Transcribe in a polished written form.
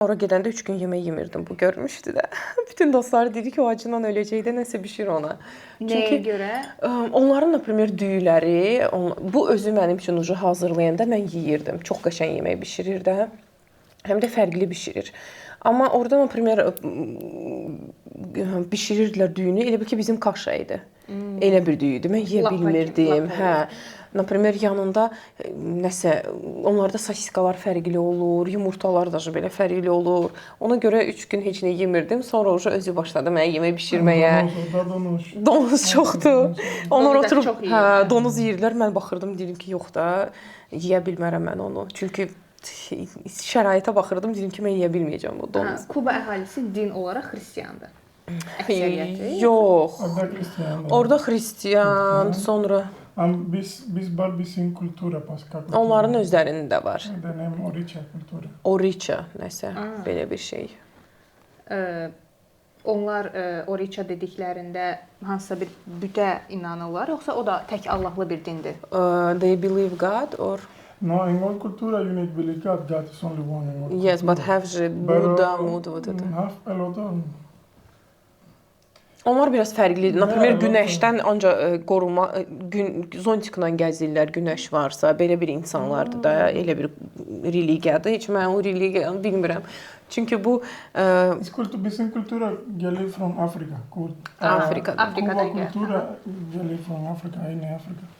Ora gedəndə 3 gün yemək yemirdim. Bu görmüşdü də. Bütün dostları dedi ki, o acından öləcəkdə nəsə bişir ona. Nəyə görə? Onların например düyüləri, bu özü mənim üçün ucu hazırlayanda mən yeyirdim. Çox qəşəng yemək bişirir də. Həm də fərqli bişirir. Amma orada например bişirirdilər düyünü, elə bil ki bizim kaşa idi. Elə bir düyü idi. Mən yeyə bilmirdim. Hə. Например yanında nəsə onlarda sosiskalar fərqli olur, yumurtalar da belə fərqli olur. Ona görə 3 gün heç nə yemirdim. Sonra özü başladı mənə yemək bişirməyə. Donuz çoxdur. Onlar oturub donuz yeyirlər. Mən baxırdım, dedim ki, yox da, yeyə bilmərəm mən onu. Çünki şəraitə baxırdım, dedim ki, mən yeyə bilməyəcəm bu donuzu. Kuba əhalisi din olaraq xristiandır. Əksəriyyəti. Yox. Orada Orada xristian, sonra biz var bizim kultura başqa. onların özlərində var. Denem Oriça kultura. Oriça nəsə, belə bir şey. Onlar Oriça dediklərində hansısa bir bütə inanırlar, yoxsa o da tək Allahlı bir dindir? They believe God or No, in all cultura you need believe God. God is only one in all. yes, but have Buddha, Have a lot of Onlar biraz fərqlidir. Например, günəşdən ancaq qorunma, zontiklə gəzirlər, günəş varsa, belə bir insanlardır da, elə bir religiyadır. Heç mən o religiyanı bilmirəm. Çünki bu bizim kultura gəlir from Afrika. Afrikada. Afrikada Kuba kultura gəlir from Afrika, aynı Afrika.